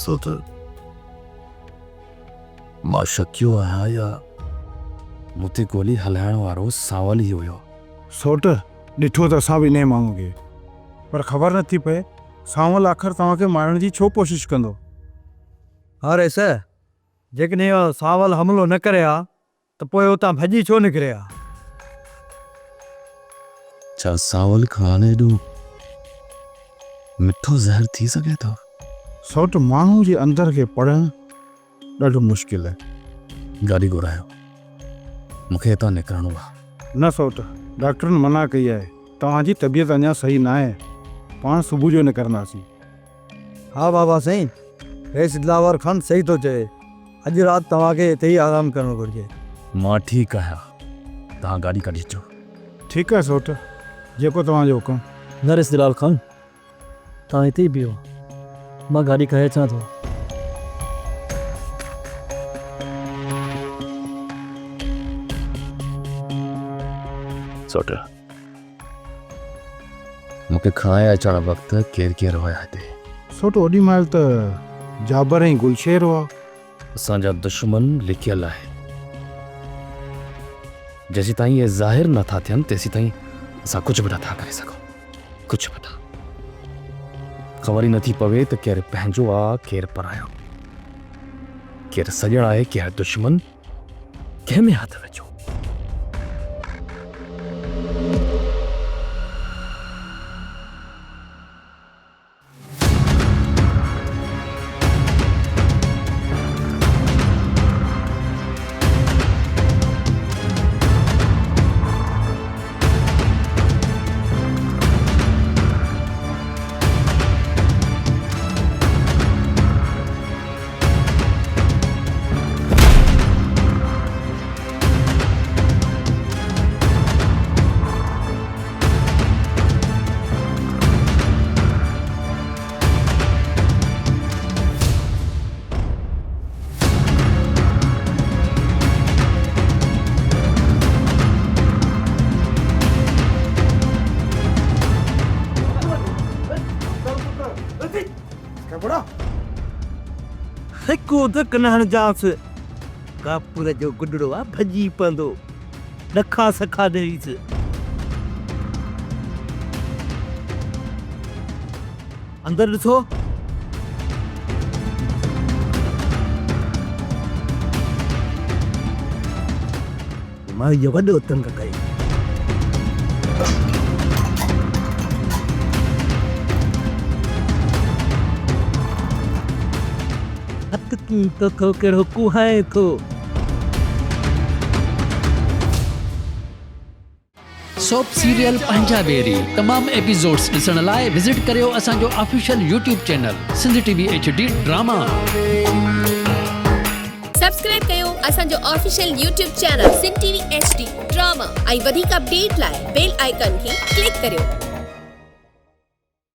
सो त मां शकियो आहियां या मूंते गोली हलाइण वारो सावल ई हुयो। सोट ॾिठो त असां बि इन माण्हू खे, पर ख़बर नथी पए सावल आख़िर तव्हांखे मारण जी छो कोशिश कंदो। अरे सर, जेकॾहिं इहो सावल हमिलो न करे हा त पोइ उतां भॼी छो निकिरे हा? छा सावल खाने एॾो मिठो ज़हर थी सघे थो? सोट माण्हू जे अंदर खे पढ़णु ॾाढो मुश्किल आहे। गाॾी घुरायो, मूंखे हितां निकिरणो आहे। न सोट, डॉक्टरनि मना कई आहे, तव्हांजी तबीयत अञा सही न आहे, पाण सुबुह जो निकिरंदासीं। हा बाबा साईं, हेसि दिलावर ख़ान सही थो चए, अॼु राति तव्हांखे हिते ई आराम करणो घुरिजे। मां ठीकु आहियां, तव्हां गाॾी कढी अचो। ठीकु आहे सोट, जेको तव्हांजो हुकुम। नरेश दिलाल खान, तव्हां हिते ई बीहो, मां गाॾी खणे अचां थो। सोट, मूंखे खणाए अचण वक़्तु केरु केरु हुया हिते? सोट ओॾी महिल त जाबर ऐं गुलशेर हुआ। असांजा दुश्मन लिकियल आहे, जेसीं ताईं इहे ज़ाहिर नथा थियनि तेसीं ताईं असां कुझु बि नथा करे सघूं, कुझु बि न। ख़बर ई नथी पवे त केरु पंहिंजो आहे केरु परायो, केरु सॼण आहे केरु दुश्मन, कंहिंमें हथ विझो। हिकु धक न हणजांसि, कापुर जो गुॾड़ो आहे भॼी पवंदो, ॾखा सखा ॾेईसि। अंदरि ॾिसो, मां इहो वॾो तंग कई। हथ तूं तो थो कहिड़ो कुहाए थो। सोप सीरियल पंजाबेरी तमाम एपिसोड्स ॾिसण लाइ विज़िट करियो असांजो official YouTube channel Sindh TV HD drama. Subscribe कयो असांजो official YouTube channel Sindh TV HD drama ऐं वधीक अपडेट लाइ बेल आइकन खे क्लिक करियो।